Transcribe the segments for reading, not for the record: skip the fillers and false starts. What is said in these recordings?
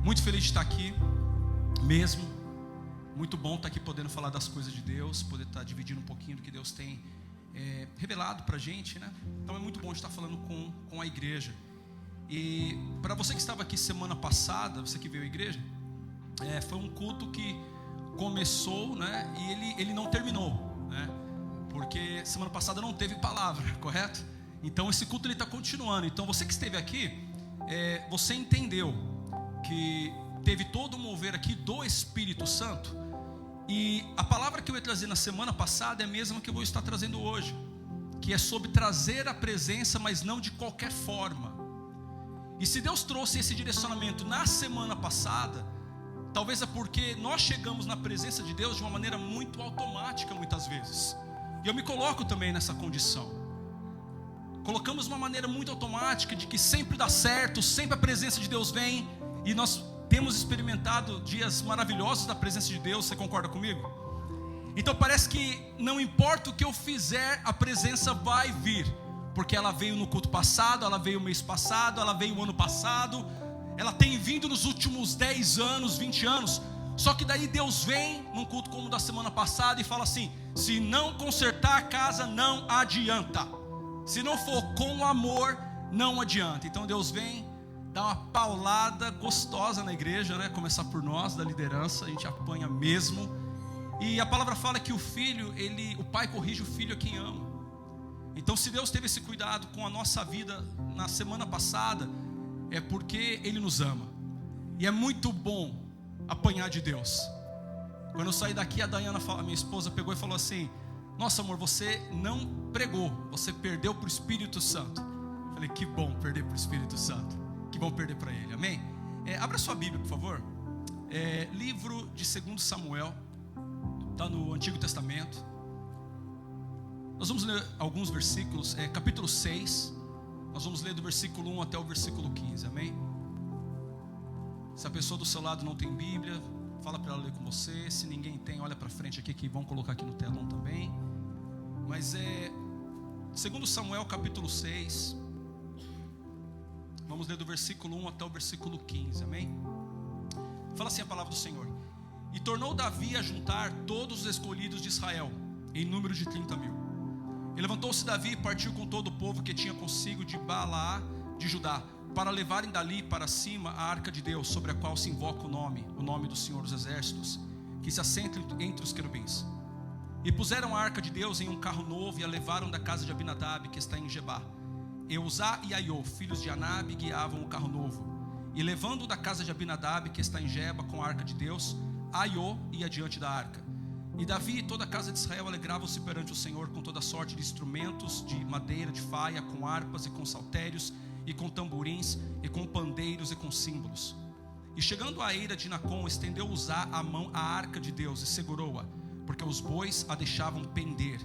Muito feliz de estar aqui mesmo. Muito bom estar aqui podendo falar das coisas de Deus, poder estar dividindo um pouquinho do que Deus tem revelado para a gente, né? Então é muito bom estar falando com a igreja. E para você que estava aqui semana passada, você que veio à igreja, foi um culto que começou, né? E ele não terminou, né? Porque semana passada não teve palavra, correto? Então esse culto ele está continuando. Então você que esteve aqui, você entendeu que teve todo um mover aqui do Espírito Santo. E a palavra que eu ia trazer na semana passada é a mesma que eu vou estar trazendo hoje, que é sobre trazer a presença, mas não de qualquer forma. E se Deus trouxe esse direcionamento na semana passada, talvez é porque nós chegamos na presença de Deus de uma maneira muito automática muitas vezes. E eu me coloco também nessa condição. Colocamos uma maneira muito automática de que sempre dá certo, sempre a presença de Deus vem. E nós temos experimentado dias maravilhosos da presença de Deus. Você concorda comigo? Então parece que não importa o que eu fizer, a presença vai vir. Porque ela veio no culto passado, ela veio o mês passado, ela veio o ano passado, ela tem vindo nos últimos 10 anos, 20 anos. Só que daí Deus vem num culto como o da semana passada e fala assim: se não consertar a casa, não adianta. Se não for com amor, não adianta. Então Deus vem, dá uma paulada gostosa na igreja, né? Começar por nós, da liderança, a gente apanha mesmo. E a palavra fala que o filho, o pai corrige o filho a quem ama. Então se Deus teve esse cuidado com a nossa vida na semana passada, é porque Ele nos ama. E é muito bom apanhar de Deus. Quando eu saí daqui, a Dayana, a minha esposa, pegou e falou assim: nossa amor, você não pregou, você perdeu para o Espírito Santo. Eu falei: que bom perder para o Espírito Santo, que bom perder para Ele, amém? Abra sua Bíblia, por favor. Livro de 2 Samuel, está no Antigo Testamento. Nós vamos ler alguns versículos, capítulo 6. Nós vamos ler do versículo 1 até o versículo 15, amém? Se a pessoa do seu lado não tem Bíblia, fala para ela ler com você. Se ninguém tem, olha para frente aqui, que vão colocar aqui no telão também. Mas 2 Samuel capítulo 6. Vamos ler do versículo 1 até o versículo 15, amém? Fala assim a palavra do Senhor: e tornou Davi a juntar todos os escolhidos de Israel, em número de 30.000. E levantou-se Davi e partiu com todo o povo que tinha consigo de Balaá de Judá, para levarem dali para cima a arca de Deus, sobre a qual se invoca o nome do Senhor dos Exércitos, que se assenta entre os querubins. E puseram a arca de Deus em um carro novo e a levaram da casa de Abinadab, que está em Gebá. Eusá e Aiô, filhos de Anabe, guiavam o carro novo. E levando-o da casa de Abinadab, que está em Geba, com a arca de Deus, Aiô ia diante da arca. E Davi e toda a casa de Israel alegravam-se perante o Senhor com toda sorte de instrumentos de madeira, de faia, com harpas e com saltérios, e com tamborins, e com pandeiros e com símbolos. E chegando à eira de Nacon, estendeu Uzá a mão à arca de Deus e segurou-a, porque os bois a deixavam pender.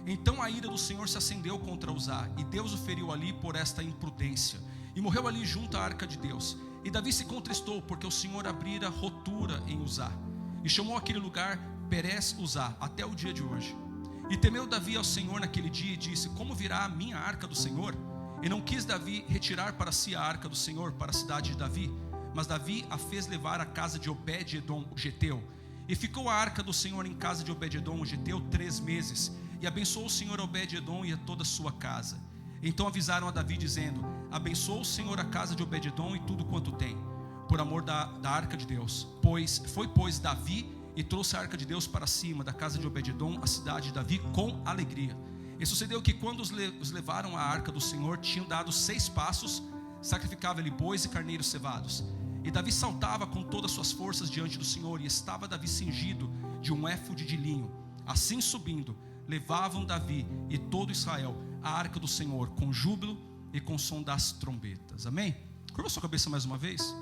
Então a ira do Senhor se acendeu contra Uzá, e Deus o feriu ali por esta imprudência, e morreu ali junto à arca de Deus. E Davi se contristou, porque o Senhor abrira rotura em Uzá, e chamou aquele lugar Perez Uzá, até o dia de hoje. E temeu Davi ao Senhor naquele dia, e disse: como virá a minha arca do Senhor? E não quis Davi retirar para si a arca do Senhor para a cidade de Davi, mas Davi a fez levar à casa de Obed-edom o geteu. E ficou a arca do Senhor em casa de Obed-edom o geteu 3 meses, e abençoou o Senhor Obed-edom e a toda a sua casa. Então avisaram a Davi, dizendo: abençoou o Senhor a casa de Obed-edom e tudo quanto tem, por amor da arca de Deus. Pois Davi e trouxe a arca de Deus para cima da casa de Obed-edom, a cidade de Davi, com alegria. E sucedeu que quando os levaram à arca do Senhor, tinham dado 6 passos, sacrificava-lhe bois e carneiros cevados. E Davi saltava com todas as suas forças diante do Senhor, e estava Davi cingido de um éfode de linho. Assim subindo, levavam Davi e todo Israel a arca do Senhor, com júbilo e com som das trombetas. Amém? Curva sua cabeça mais uma vez,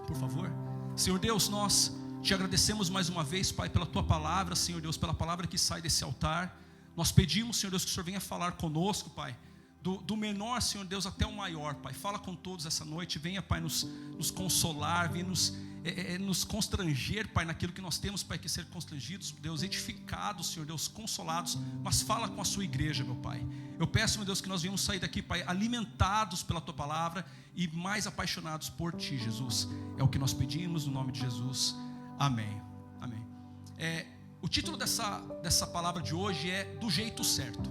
por favor. Senhor Deus, nós te agradecemos mais uma vez, Pai, pela Tua palavra, Senhor Deus, pela palavra que sai desse altar. Nós pedimos, Senhor Deus, que o Senhor venha falar conosco, Pai, do menor, Senhor Deus, até o maior, Pai. Fala com todos essa noite, venha, Pai, nos consolar, venha nos nos constranger, Pai, naquilo que nós temos, Pai, que ser constrangidos, Deus, edificados, Senhor Deus, consolados, mas fala com a sua igreja, meu Pai. Eu peço, meu Deus, que nós venhamos sair daqui, Pai, alimentados pela tua palavra e mais apaixonados por ti, Jesus. É o que nós pedimos no nome de Jesus. Amém. Amém. O título dessa palavra de hoje é Do Jeito Certo.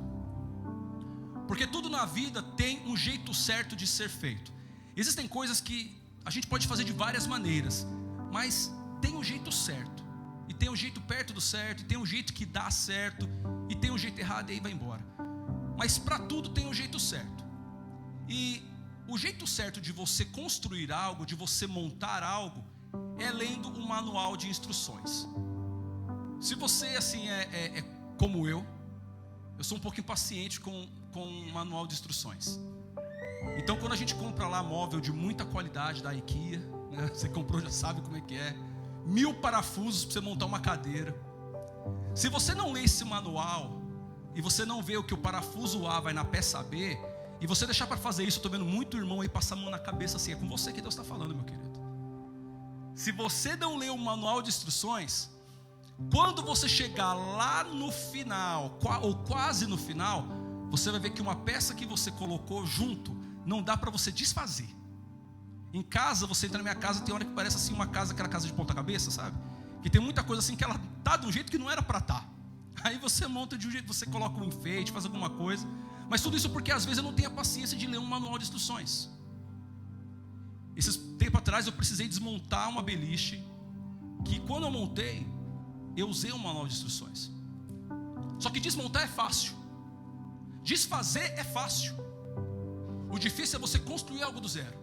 Porque tudo na vida tem um jeito certo de ser feito. Existem coisas que a gente pode fazer de várias maneiras, mas tem um jeito certo, e tem um jeito perto do certo, e tem um jeito que dá certo, e tem um jeito errado e aí vai embora. Mas para tudo tem um jeito certo. E o jeito certo de você construir algo, de você montar algo, é lendo um manual de instruções. Se você assim é como eu sou um pouco impaciente com um manual de instruções. Então quando a gente compra lá móvel de muita qualidade da IKEA, né, você comprou, já sabe como é que é, 1000 parafusos para você montar uma cadeira. Se você não lê esse manual e você não vê o que o parafuso A vai na peça B, e você deixar para fazer isso, eu estou vendo muito irmão aí passar a mão na cabeça assim, é com você que Deus está falando, meu querido. Se você não lê o manual de instruções, quando você chegar lá no final, ou quase no final, você vai ver que uma peça que você colocou junto, não dá para você desfazer. Em casa, você entra na minha casa, tem hora que parece assim uma casa, aquela casa de ponta cabeça, sabe? Que tem muita coisa assim que ela tá de um jeito que não era para estar. Aí você monta de um jeito, você coloca um enfeite, faz alguma coisa. Mas tudo isso porque às vezes eu não tenho a paciência de ler um manual de instruções. Esses tempo atrás eu precisei desmontar uma beliche, que quando eu montei, eu usei um manual de instruções. Só que desmontar é fácil, desfazer é fácil. O difícil é você construir algo do zero.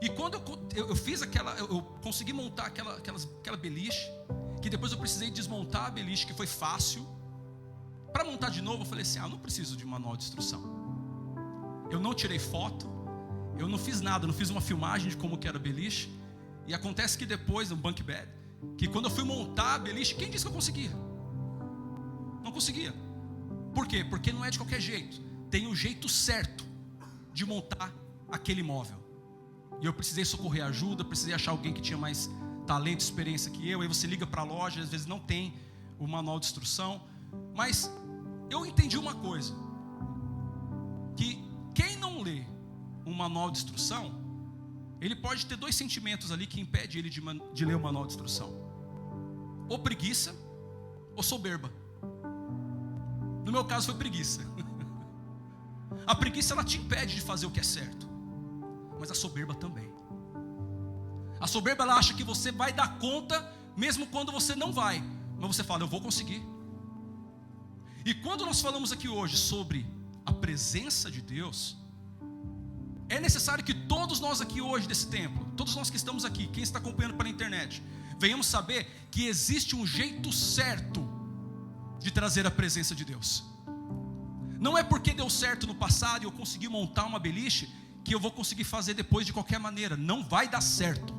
E quando eu fiz eu consegui montar aquela beliche, que depois eu precisei desmontar a beliche, que foi fácil. Para montar de novo, eu falei assim, eu não preciso de manual de instrução. Eu não tirei foto, eu não fiz nada, não fiz uma filmagem de como que era a beliche. E acontece que depois, no bunk bed, que quando eu fui montar a beliche, quem disse que eu conseguia? Não conseguia. Por quê? Porque não é de qualquer jeito. Tem um jeito certo de montar aquele móvel. E eu precisei socorrer ajuda, precisei achar alguém que tinha mais talento, experiência que eu. Aí você liga para a loja, às vezes não tem o manual de instrução. Mas eu entendi uma coisa, que quem não lê um manual de instrução, ele pode ter dois sentimentos ali que impedem ele de ler o manual de instrução: ou preguiça, ou soberba. No meu caso foi preguiça. A preguiça, ela te impede de fazer o que é certo, mas a soberba também. A soberba, ela acha que você vai dar conta, mesmo quando você não vai. Mas você fala, eu vou conseguir. E quando nós falamos aqui hoje sobre a presença de Deus, é necessário que todos nós aqui hoje desse templo, todos nós que estamos aqui, quem está acompanhando pela internet, venhamos saber que existe um jeito certo de trazer a presença de Deus. Não é porque deu certo no passado e eu consegui montar uma beliche, que eu vou conseguir fazer depois de qualquer maneira. Não vai dar certo.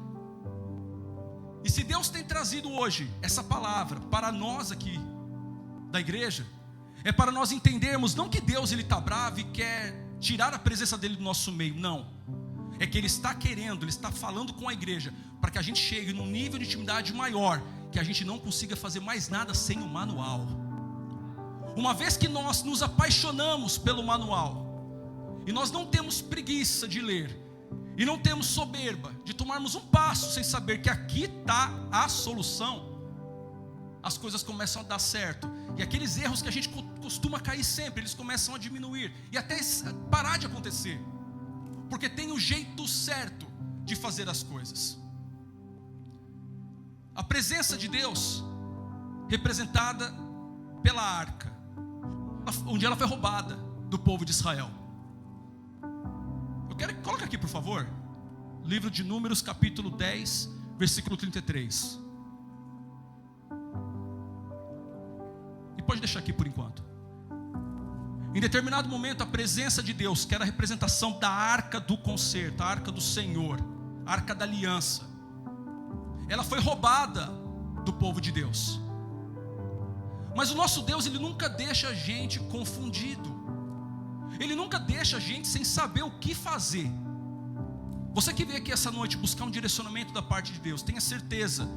E se Deus tem trazido hoje essa palavra para nós aqui da igreja, é para nós entendermos, não que Deus ele está bravo e quer tirar a presença dele do nosso meio, não. É que ele está querendo, ele está falando com a igreja, para que a gente chegue num nível de intimidade maior, que a gente não consiga fazer mais nada sem o manual. Uma vez que nós nos apaixonamos pelo manual, e nós não temos preguiça de ler, e não temos soberba de tomarmos um passo sem saber que aqui está a solução, as coisas começam a dar certo. E aqueles erros que a gente costuma cair sempre, eles começam a diminuir e até parar de acontecer, porque tem o jeito certo de fazer as coisas. A presença de Deus, representada pela arca, onde ela foi roubada do povo de Israel. Eu quero que coloque aqui, por favor, livro de Números, capítulo 10, versículo 33. E pode deixar aqui por enquanto. Em determinado momento, a presença de Deus, que era a representação da arca do concerto, a arca do Senhor, a arca da aliança, ela foi roubada do povo de Deus. Mas o nosso Deus, ele nunca deixa a gente confundido. Ele nunca deixa a gente sem saber o que fazer. Você que veio aqui essa noite buscar um direcionamento da parte de Deus, tenha certeza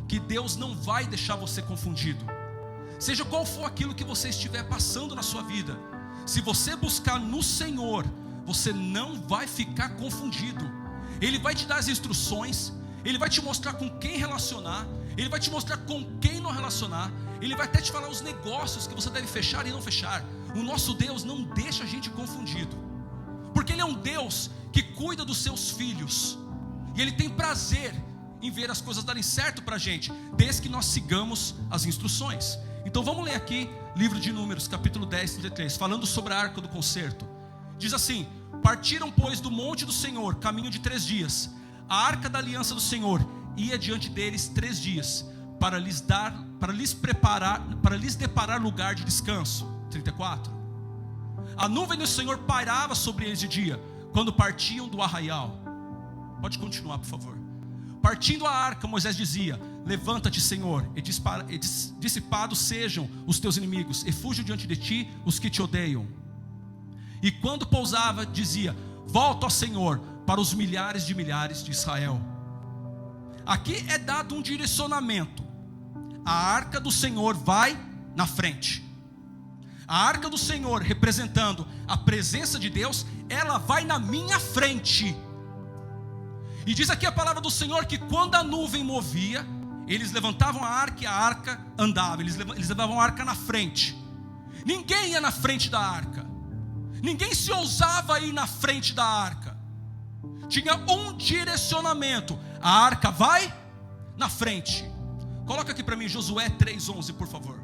que Deus não vai deixar você confundido. Seja qual for aquilo que você estiver passando na sua vida, se você buscar no Senhor, você não vai ficar confundido. Ele vai te dar as instruções, Ele vai te mostrar com quem relacionar, Ele vai te mostrar com quem não relacionar, Ele vai até te falar os negócios que você deve fechar e não fechar. O nosso Deus não deixa a gente confundido, porque Ele é um Deus que cuida dos seus filhos, e Ele tem prazer em ver as coisas darem certo para a gente, desde que nós sigamos as instruções. Então vamos ler aqui, livro de Números, capítulo 10, 33, falando sobre a arca do concerto. Diz assim: partiram, pois, do monte do Senhor, caminho de 3 dias. A arca da aliança do Senhor ia diante deles 3 dias, para lhes deparar lugar de descanso. 34. A nuvem do Senhor pairava sobre eles de dia, quando partiam do arraial. Pode continuar, por favor. Partindo a arca, Moisés dizia: levanta-te, Senhor, e dissipados sejam os teus inimigos, e fujam diante de ti os que te odeiam. E quando pousava, dizia: volta, ó Senhor, para os milhares de Israel. Aqui é dado um direcionamento. A arca do Senhor vai na frente. A arca do Senhor, representando a presença de Deus, ela vai na minha frente. E diz aqui a palavra do Senhor que quando a nuvem movia, eles levantavam a arca e a arca andava. Eles levavam a arca na frente. Ninguém ia na frente da arca. Ninguém se ousava ir na frente da arca. Tinha um direcionamento: a arca vai na frente. Coloca aqui para mim Josué 3:11, por favor.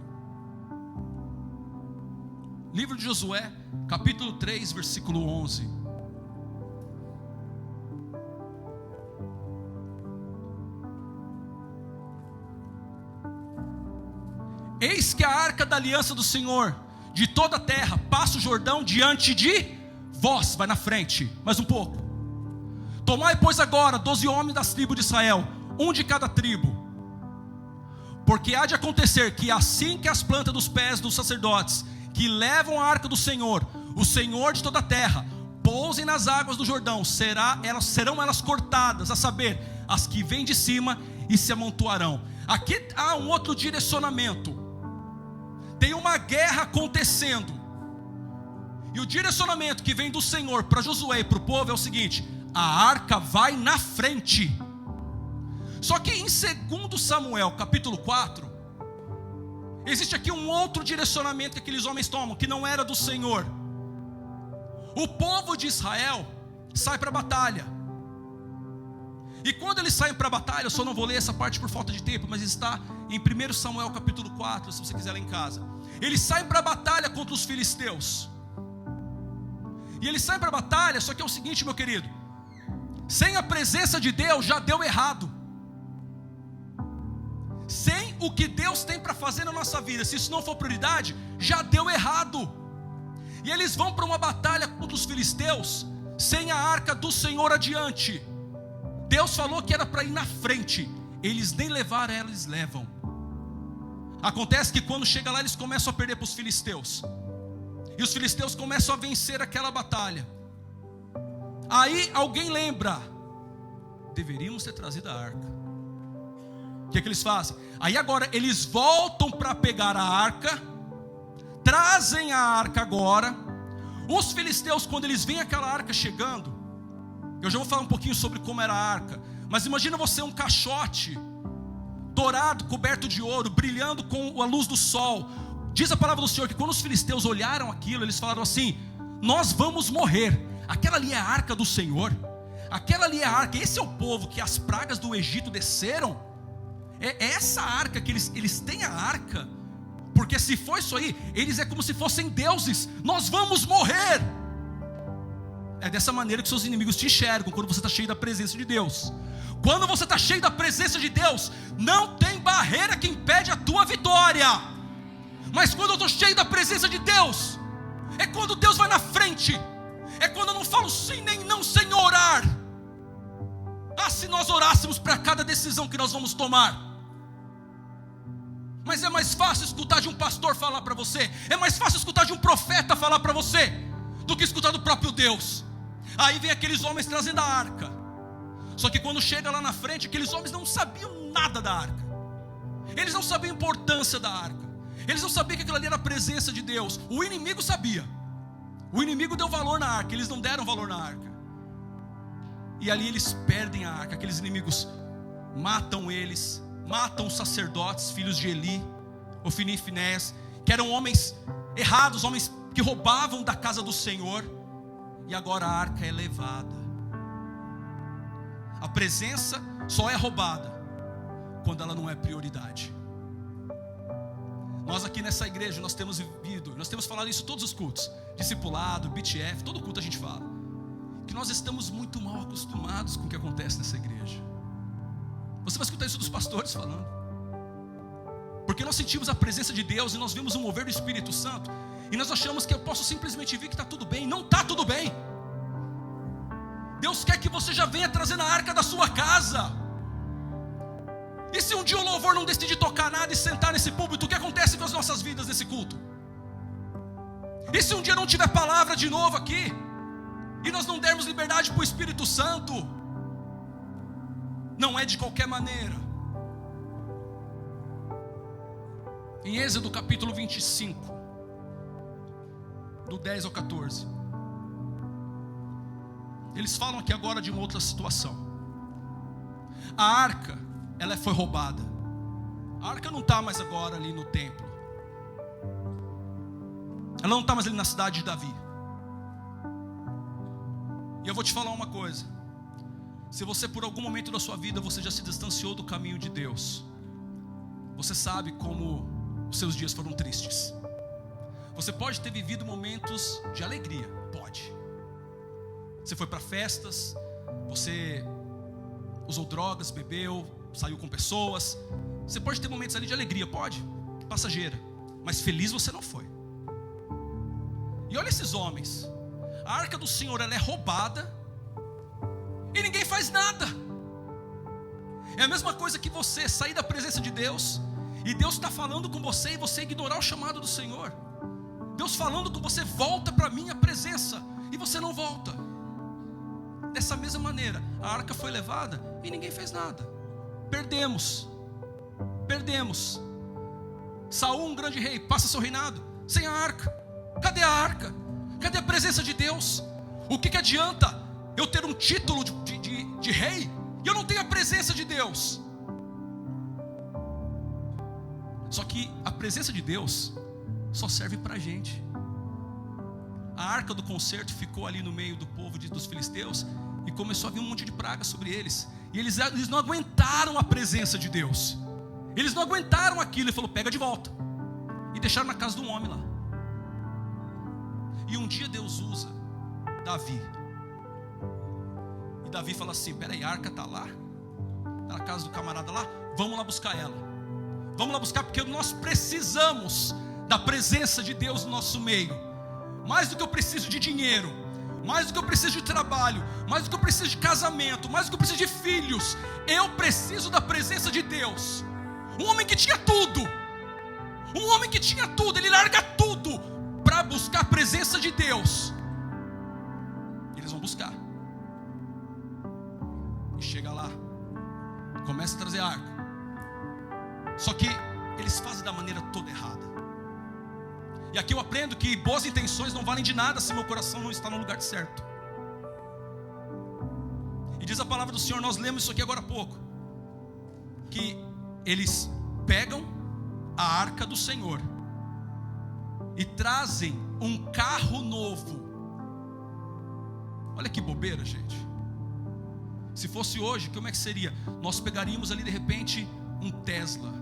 Livro de Josué, capítulo 3, versículo 11. Eis que a arca da aliança do Senhor de toda a terra passa o Jordão diante de vós. Vai na frente, mais um pouco. Tomai, pois, agora 12 homens das tribos de Israel, um de cada tribo. Porque há de acontecer que assim que as plantas dos pés dos sacerdotes que levam a arca do Senhor, o Senhor de toda a terra, pousem nas águas do Jordão, serão elas cortadas, a saber, as que vêm de cima, e se amontoarão. Aqui há um outro direcionamento. Tem uma guerra acontecendo, e o direcionamento que vem do Senhor para Josué e para o povo é o seguinte: a arca vai na frente. Só que em 2 Samuel capítulo 4, existe aqui um outro direcionamento que aqueles homens tomam, que não era do Senhor. O povo de Israel sai para a batalha, e quando eles saem para a batalha, eu só não vou ler essa parte por falta de tempo, mas está em 1 Samuel capítulo 4, se você quiser ler em casa. Eles saem para a batalha contra os filisteus, e eles saem para a batalha, só que é o seguinte, meu querido: sem a presença de Deus já deu errado. Sem o que Deus tem para fazer na nossa vida, se isso não for prioridade, já deu errado. E eles vão para uma batalha contra os filisteus, sem a arca do Senhor adiante. Deus falou que era para ir na frente, eles nem levaram ela, eles levam. Acontece que quando chega lá, eles começam a perder para os filisteus, e os filisteus começam a vencer aquela batalha. Aí alguém lembra: deveríamos ter trazido a arca. O que é que eles fazem? Aí agora eles voltam para pegar a arca, trazem a arca agora. Os filisteus, quando eles veem aquela arca chegando, eu já vou falar um pouquinho sobre como era a arca, mas imagina você um caixote dourado, coberto de ouro, brilhando com a luz do sol. Diz a palavra do Senhor que quando os filisteus olharam aquilo, eles falaram assim: nós vamos morrer. Aquela ali é a arca do Senhor, aquela ali é a arca. Esse é o povo que as pragas do Egito desceram. É essa arca que eles têm a arca, porque se for isso aí, eles é como se fossem deuses. Nós vamos morrer. É dessa maneira que seus inimigos te enxergam quando você está cheio da presença de Deus. Quando você está cheio da presença de Deus, não tem barreira que impede a tua vitória. Mas quando eu estou cheio da presença de Deus, é quando Deus vai na frente. É quando eu não falo sim nem não sem orar. Ah, se nós orássemos para cada decisão que nós vamos tomar. Mas é mais fácil escutar de um pastor falar para você, é mais fácil escutar de um profeta falar para você, do que escutar do próprio Deus. Aí vem aqueles homens trazendo a arca. Só que quando chega lá na frente, aqueles homens não sabiam nada da arca. Eles não sabiam a importância da arca. Eles não sabiam que aquilo ali era a presença de Deus. O inimigo sabia. O inimigo deu valor na arca, eles não deram valor na arca. E ali eles perdem a arca. Aqueles inimigos matam eles, matam os sacerdotes, filhos de Eli, Ofni e Finéias, que eram homens errados, homens que roubavam da casa do Senhor. E agora a arca é levada. A presença só é roubada quando ela não é prioridade. Nós aqui nessa igreja, nós temos vivido, nós temos falado isso em todos os cultos, discipulado, BTF, todo culto a gente fala, que nós estamos muito mal acostumados com o que acontece nessa igreja. Você vai escutar isso dos pastores falando, porque nós sentimos a presença de Deus e nós vimos o mover do Espírito Santo, e nós achamos que eu posso simplesmente vir que está tudo bem. Não está tudo bem. Deus quer que você já venha trazendo a arca da sua casa. E se um dia o louvor não decidir tocar nada e sentar nesse púlpito, o que acontece com as nossas vidas nesse culto? E se um dia não tiver palavra de novo aqui, e nós não dermos liberdade para o Espírito Santo? Não é de qualquer maneira. Em Êxodo capítulo 25, do 10 ao 14, eles falam aqui agora de uma outra situação. A arca, ela foi roubada. A arca não está mais agora ali no templo. Ela não está mais ali na cidade de Davi. E eu vou te falar uma coisa. Se você por algum momento da sua vida você já se distanciou do caminho de Deus, você sabe como os seus dias foram tristes. Você pode ter vivido momentos de alegria, pode. Você foi para festas, você usou drogas, bebeu, saiu com pessoas. Você pode ter momentos ali de alegria, pode, passageira, mas feliz você não foi. E olha esses homens. A arca do Senhor, ela é roubada e ninguém faz nada. É a mesma coisa que você sair da presença de Deus e Deus está falando com você e você ignorar o chamado do Senhor. Deus falando com você, volta para a minha presença, e você não volta. Dessa mesma maneira, a arca foi levada e ninguém fez nada. Perdemos. Saul, um grande rei, passa seu reinado sem a arca. Cadê a arca? Cadê a presença de Deus? O que adianta eu ter um título de rei e eu não tenho a presença de Deus? Só que a presença de Deus só serve para a gente. A arca do concerto ficou ali no meio do povo dos filisteus e começou a vir um monte de praga sobre eles. E eles não aguentaram a presença de Deus. Eles não aguentaram aquilo. Ele falou, pega de volta. E deixaram na casa de um homem lá. E um dia Deus usa Davi. E Davi fala assim, peraí, a arca está lá? Está na casa do camarada lá? Vamos lá buscar ela. Vamos lá buscar, porque nós precisamos da presença de Deus no nosso meio. Mais do que eu preciso de dinheiro, mais do que eu preciso de trabalho, mais do que eu preciso de casamento, mais do que eu preciso de filhos, eu preciso da presença de Deus. Um homem que tinha tudo, ele larga tudo para buscar a presença de Deus. Eles vão buscar. E chega lá, começa a trazer a arca. Só que eles fazem da maneira toda errada. E aqui eu aprendo que boas intenções não valem de nada se meu coração não está no lugar certo. E diz a palavra do Senhor, nós lemos isso aqui agora há pouco, que eles pegam a arca do Senhor e trazem um carro novo. Olha que bobeira, gente. Se fosse hoje, como é que seria? Nós pegaríamos ali de repente um Tesla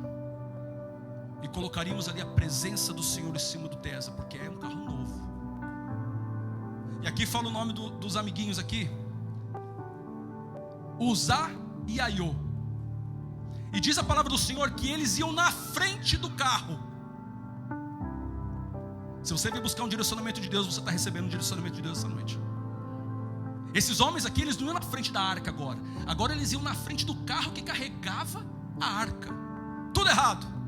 e colocaríamos ali a presença do Senhor em cima do Tesla, porque é um carro novo. E aqui fala o nome dos amiguinhos aqui, Uzá e Aiô. E diz a palavra do Senhor que eles iam na frente do carro. Se você vir buscar um direcionamento de Deus, você está recebendo um direcionamento de Deus essa noite. Esses homens aqui, eles não iam na frente da arca agora. Agora eles iam na frente do carro que carregava a arca. Tudo errado.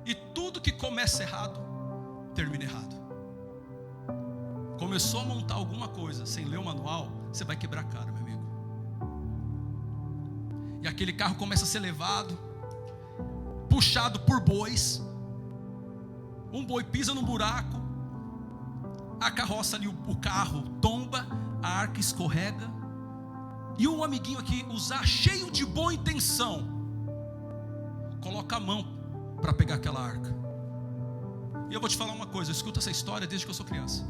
E tudo que começa errado, termina errado. Começou a montar alguma coisa sem ler o manual, você vai quebrar a cara, meu amigo. E aquele carro começa a ser levado, puxado por bois. Um boi pisa num buraco, a carroça ali, o carro tomba, a arca escorrega, e um amiguinho aqui, cheio de boa intenção, coloca a mão para pegar aquela arca. E eu vou te falar uma coisa, eu escuto essa história desde que eu sou criança,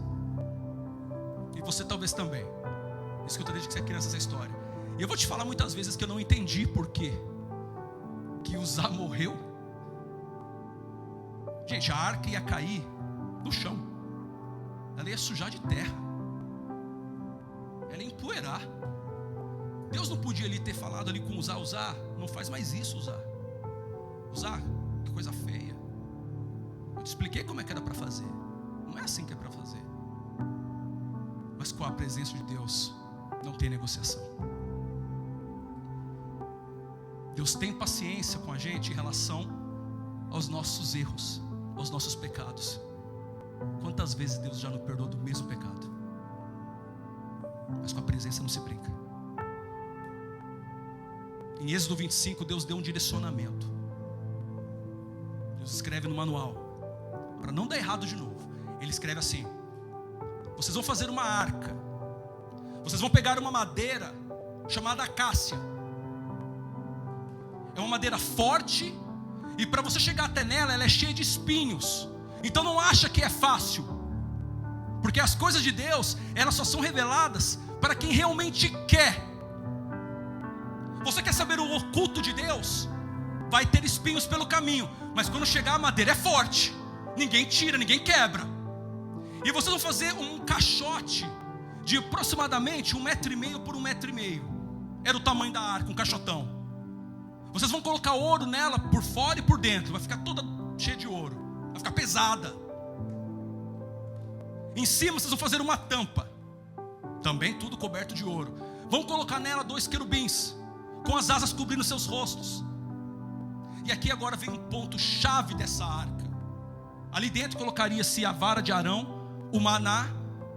e você talvez também escuta desde que você é criança essa história. E eu vou te falar muitas vezes que eu não entendi por quê que Uzá morreu. Gente, a arca ia cair no chão, ela ia sujar de terra, ela ia empoeirar. Deus não podia ali ter falado ali com Uzá: não faz mais isso, Uzá, que coisa feia. Eu te expliquei como é que era para fazer. Não é assim que é para fazer. Mas com a presença de Deus não tem negociação. Deus tem paciência com a gente em relação aos nossos erros, aos nossos pecados. Quantas vezes Deus já nos perdoou do mesmo pecado? Mas com a presença não se brinca. Em Êxodo 25, Deus deu um direcionamento. Deus escreve no manual, para não dar errado de novo. Ele escreve assim: vocês vão fazer uma arca, vocês vão pegar uma madeira chamada acácia. É uma madeira forte, e para você chegar até nela, ela é cheia de espinhos. Então não acha que é fácil, porque as coisas de Deus, elas só são reveladas para quem realmente quer. Você quer saber o oculto de Deus? Vai ter espinhos pelo caminho, mas quando chegar a madeira é forte, ninguém tira, ninguém quebra. E vocês vão fazer um caixote de aproximadamente 1,5 metro por 1,5 metro. Era o tamanho da arca, um caixotão. Vocês vão colocar ouro nela por fora e por dentro, vai ficar toda cheia de ouro, vai ficar pesada. Em cima vocês vão fazer uma tampa, também tudo coberto de ouro. Vão colocar nela 2 querubins, com as asas cobrindo seus rostos. E aqui agora vem um ponto chave dessa arca. Ali dentro colocaria-se a vara de Arão, o maná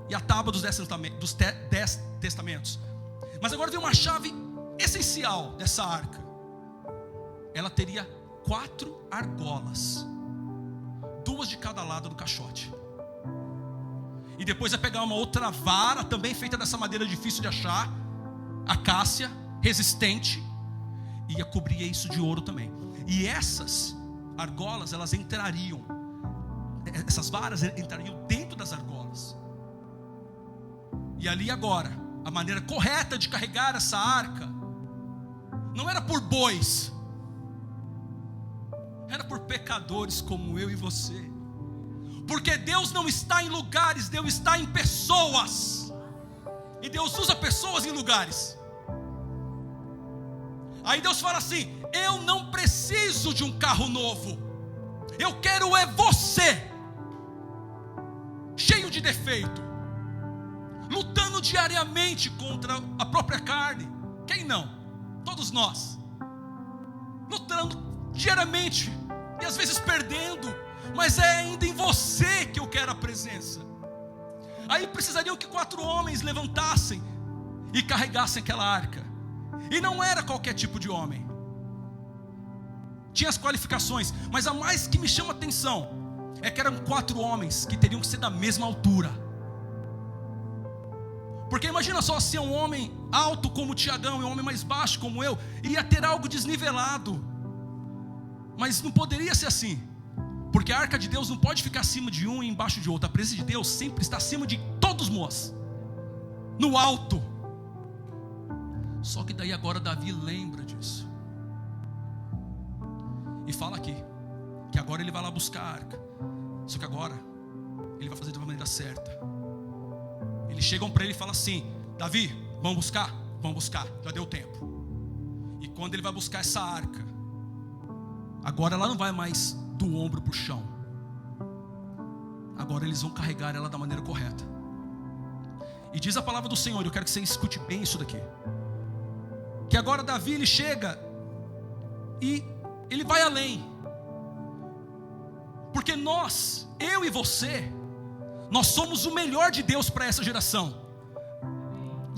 e a tábua dos 10 testamentos. Mas agora vem uma chave essencial dessa arca. Ela teria 4 argolas, 2 de cada lado do caixote. E depois vai pegar uma outra vara, também feita dessa madeira difícil de achar, acácia, resistente, e ia cobrir isso de ouro também. E essas argolas, elas entrariam, essas varas entrariam dentro das argolas. E ali agora, a maneira correta de carregar essa arca não era por bois, era por pecadores como eu e você. Porque Deus não está em lugares, Deus está em pessoas. E Deus usa pessoas em lugares. Aí Deus fala assim: eu não preciso de um carro novo, eu quero é você, cheio de defeito, lutando diariamente contra a própria carne. Quem não? Todos nós, lutando diariamente, e às vezes perdendo, mas é ainda em você que eu quero a presença. Aí precisariam que 4 homens levantassem e carregassem aquela arca. E não era qualquer tipo de homem, tinha as qualificações, mas a mais que me chama a atenção é que eram 4 homens que teriam que ser da mesma altura. Porque imagina só, se é um homem alto como o Tiagão e um homem mais baixo como eu, ia ter algo desnivelado. Mas não poderia ser assim, porque a arca de Deus não pode ficar acima de um e embaixo de outro. A presença de Deus sempre está acima de todos nós, no alto. Só que daí agora Davi lembra disso e fala aqui que agora ele vai lá buscar a arca. Só que agora ele vai fazer de uma maneira certa. Eles chegam para ele e falam assim: Davi, vamos buscar? Vamos buscar, já deu tempo. E quando ele vai buscar essa arca, agora ela não vai mais do ombro para o chão. Agora eles vão carregar ela da maneira correta. E diz a palavra do Senhor, eu quero que você escute bem isso daqui, que agora Davi ele chega e ele vai além. Porque nós, eu e você, nós somos o melhor de Deus para essa geração.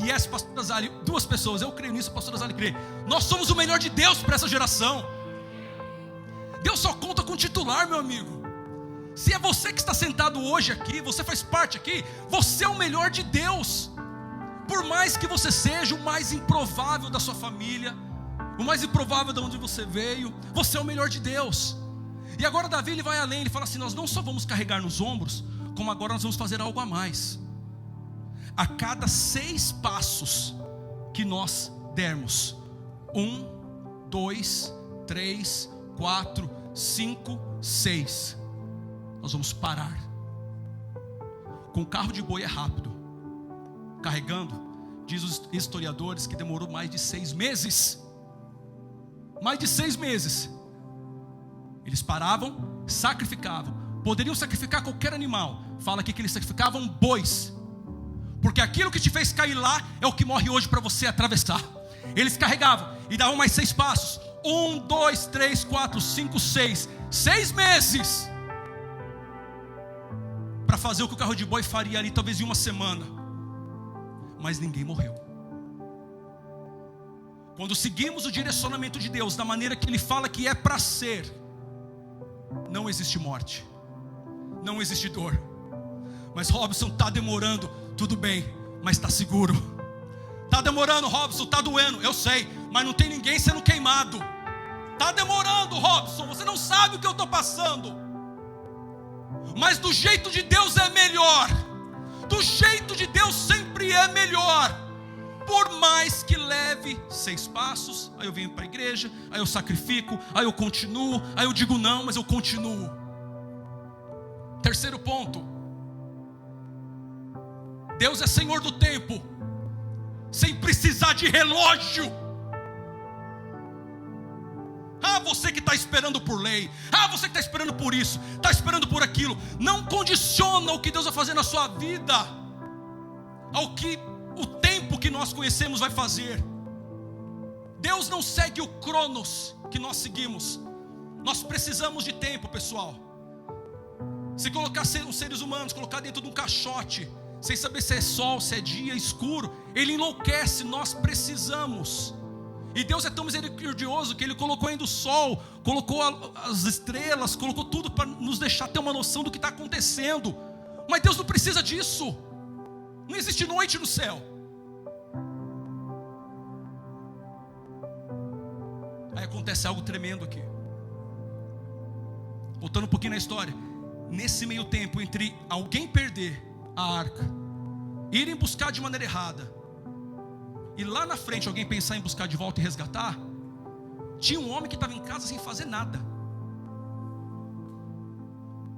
E essa, pastor Azali, 2 pessoas, eu creio nisso, pastor Azali crê. Nós somos o melhor de Deus para essa geração. Deus só conta com titular, meu amigo. Se é você que está sentado hoje aqui, você faz parte aqui, você é o melhor de Deus. Por mais que você seja o mais improvável da sua família, o mais improvável de onde você veio, você é o melhor de Deus. E agora Davi, ele vai além, ele fala assim: nós não só vamos carregar nos ombros, como agora nós vamos fazer algo a mais. A cada 6 passos que nós dermos, 1, 2, 3, 4, 5, 6, nós vamos parar. Com o carro de boi é rápido, carregando, diz os historiadores que demorou mais de 6 meses. Mais de 6 meses. Eles paravam, sacrificavam. Poderiam sacrificar qualquer animal. Fala aqui que eles sacrificavam bois, porque aquilo que te fez cair lá é o que morre hoje para você atravessar. Eles carregavam e davam mais 6 passos. 1, 2, 3, 4, 5, 6. 6 meses para fazer o que o carro de boi faria ali, talvez em uma semana. Mas ninguém morreu. Quando seguimos o direcionamento de Deus da maneira que Ele fala que é para ser, não existe morte, não existe dor. Mas Robson, está demorando. Tudo bem, mas está seguro. Está demorando, Robson, está doendo, eu sei, mas não tem ninguém sendo queimado. Está demorando, Robson, você não sabe o que eu estou passando. Mas do jeito de Deus é melhor. Do jeito de Deus sempre é melhor. Por mais que leve 6 passos, aí eu venho para a igreja, aí eu sacrifico, aí eu continuo, aí eu digo não, mas eu continuo. Terceiro ponto: Deus é Senhor do tempo, sem precisar de relógio. Você que está esperando por lei, você que está esperando por isso, está esperando por aquilo, não condiciona o que Deus vai fazer na sua vida ao que o tempo que nós conhecemos vai fazer. Deus não segue o cronos que nós seguimos. Nós precisamos de tempo, pessoal. Se colocar os seres humanos, colocar dentro de um caixote, sem saber se é sol, se é dia, escuro, ele enlouquece. Nós precisamos. E Deus é tão misericordioso que Ele colocou ainda o sol, colocou as estrelas, colocou tudo para nos deixar ter uma noção do que está acontecendo. Mas Deus não precisa disso. Não existe noite no céu. Aí acontece algo tremendo aqui. Voltando um pouquinho na história. Nesse meio tempo, entre alguém perder a arca, irem buscar de maneira errada, e lá na frente alguém pensar em buscar de volta e resgatar, tinha um homem que estava em casa sem fazer nada.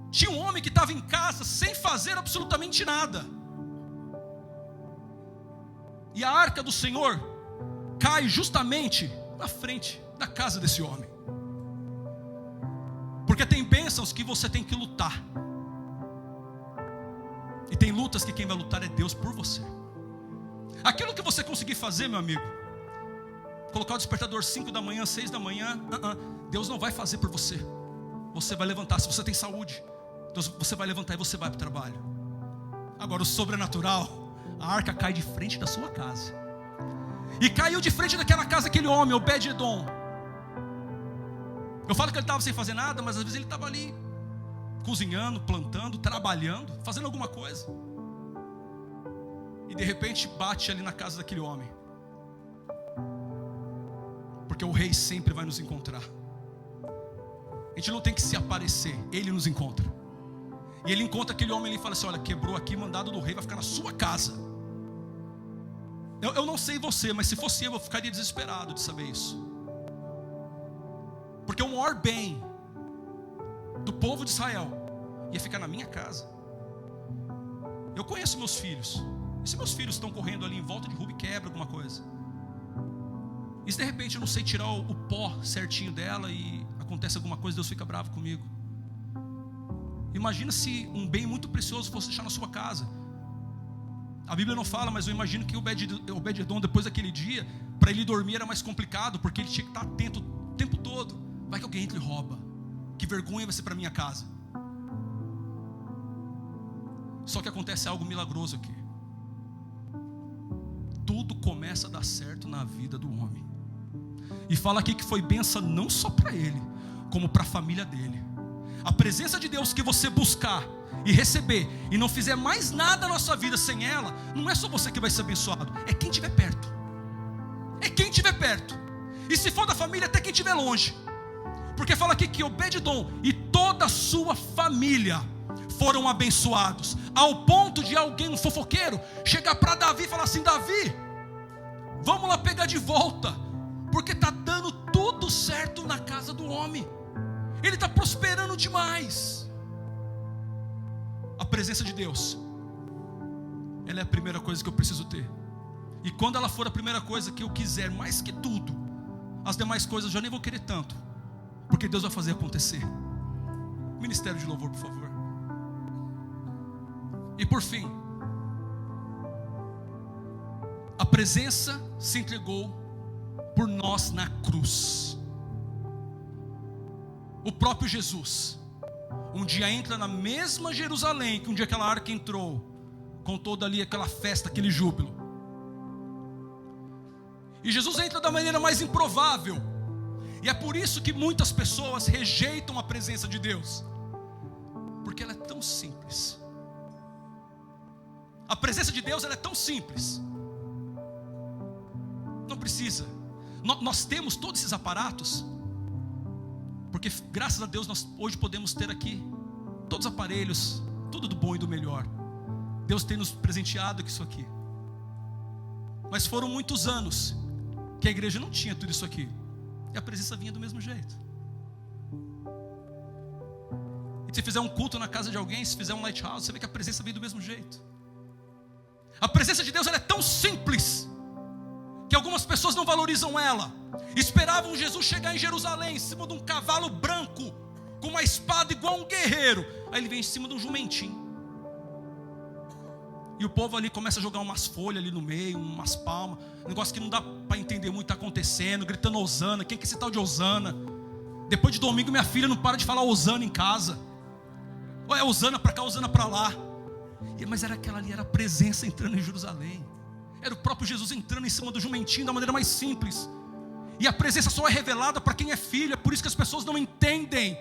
Tinha um homem que estava em casa sem fazer absolutamente nada. E a arca do Senhor cai justamente na frente da casa desse homem. Porque tem bênçãos que você tem que lutar, e tem lutas que quem vai lutar é Deus por você. Aquilo que você conseguir fazer, meu amigo, colocar o despertador 5 da manhã, 6 da manhã, Deus não vai fazer por você. Você vai levantar, se você tem saúde, Deus, você vai levantar e você vai para o trabalho. Agora o sobrenatural, a arca cai de frente da sua casa. E caiu de frente daquela casa aquele homem, Obed-edom. Eu falo que ele estava sem fazer nada, mas às vezes ele estava ali cozinhando, plantando, trabalhando, fazendo alguma coisa. E de repente bate ali na casa daquele homem. Porque o rei sempre vai nos encontrar. A gente não tem que se aparecer, ele nos encontra. E ele encontra aquele homem e ele fala assim: olha, quebrou aqui, mandado do rei, vai ficar na sua casa. Eu não sei você, mas se fosse eu ficaria desesperado de saber isso. Porque o maior bem do povo de Israel ia ficar na minha casa. Eu conheço meus filhos. E se meus filhos estão correndo ali em volta de Rubi, quebra alguma coisa? E se de repente eu não sei tirar o pó certinho dela e acontece alguma coisa, Deus fica bravo comigo? Imagina se um bem muito precioso fosse deixar na sua casa. A Bíblia não fala, mas eu imagino que o Obed-edom, depois daquele dia, para ele dormir era mais complicado, porque ele tinha que estar atento o tempo todo. Vai que alguém entra e rouba. Que vergonha vai ser para minha casa. Só que acontece algo milagroso aqui. começa a dar certo na vida do homem. E fala aqui que foi bênção não só para ele, como para a família dele. A presença de Deus que você buscar e receber, e não fizer mais nada na sua vida sem ela, não é só você que vai ser abençoado, é quem estiver perto. É quem estiver perto. E se for da família, até quem estiver longe. Porque fala aqui que Obed-edom e toda a sua família foram abençoados, ao ponto de alguém, um fofoqueiro, chegar para Davi e falar assim: Davi, vamos lá pegar de volta, porque está dando tudo certo na casa do homem, ele está prosperando demais. A presença de Deus, ela é a primeira coisa que eu preciso ter. E quando ela for a primeira coisa que eu quiser, mais que tudo, as demais coisas eu já nem vou querer tanto, porque Deus vai fazer acontecer. Ministério de louvor, por favor. E por fim, a presença se entregou por nós na cruz. O próprio Jesus um dia entra na mesma Jerusalém que um dia aquela arca entrou, com toda ali aquela festa, aquele júbilo. E Jesus entra da maneira mais improvável. E é por isso que muitas pessoas rejeitam a presença de Deus, porque ela é tão simples. A presença de Deus, ela é tão simples. Não precisa. Nós temos todos esses aparatos, porque graças a Deus nós hoje podemos ter aqui todos os aparelhos, tudo do bom e do melhor. Deus tem nos presenteado com isso aqui. Mas foram muitos anos que a igreja não tinha tudo isso aqui, e a presença vinha do mesmo jeito. E se fizer um culto na casa de alguém, se fizer um lighthouse, você vê que a presença vem do mesmo jeito. A presença de Deus, ela é tão simples que algumas pessoas não valorizam ela. Esperavam Jesus chegar em Jerusalém em cima de um cavalo branco, com uma espada igual um guerreiro. Aí ele vem em cima de um jumentinho. E o povo ali começa a jogar umas folhas ali no meio, umas palmas, um negócio que não dá para entender muito o que está acontecendo, gritando Hosana. Quem que é esse tal de Hosana? Depois de domingo minha filha não para de falar Hosana em casa. Ou é Hosana para cá, Hosana para lá. Mas era aquela ali, era a presença entrando em Jerusalém. Era o próprio Jesus entrando em cima do jumentinho da maneira mais simples. E a presença só é revelada para quem é filho. É por isso que as pessoas não entendem.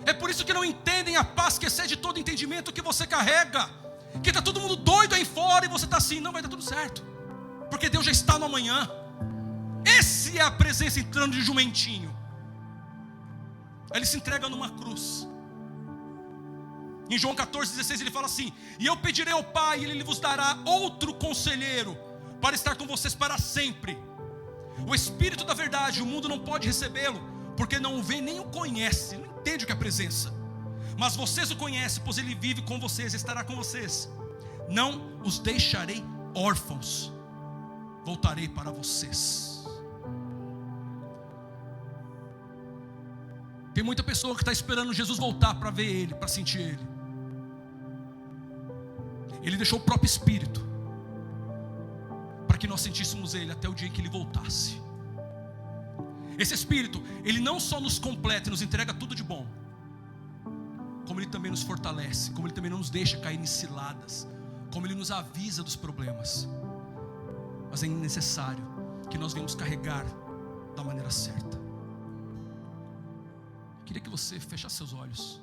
É por isso que não entendem a paz que excede todo entendimento que você carrega. Que está todo mundo doido aí fora e você está assim: não, vai dar tudo certo, porque Deus já está no amanhã. Esse é a presença entrando de jumentinho. Aí ele se entrega numa cruz. Em João 14,16 ele fala assim: e eu pedirei ao Pai, e Ele vos dará outro conselheiro, para estar com vocês para sempre. O Espírito da verdade, o mundo não pode recebê-lo, porque não o vê nem o conhece, não entende o que é presença. Mas vocês o conhecem, pois Ele vive com vocês, estará com vocês. Não os deixarei órfãos, voltarei para vocês. Tem muita pessoa que está esperando Jesus voltar para ver Ele, para sentir Ele. Ele deixou o próprio Espírito para que nós sentíssemos Ele até o dia em que Ele voltasse. Esse Espírito, Ele não só nos completa e nos entrega tudo de bom, como Ele também nos fortalece, como Ele também não nos deixa cair em ciladas, como Ele nos avisa dos problemas. Mas é necessário que nós venhamos carregar da maneira certa. Eu queria que você fechasse seus olhos.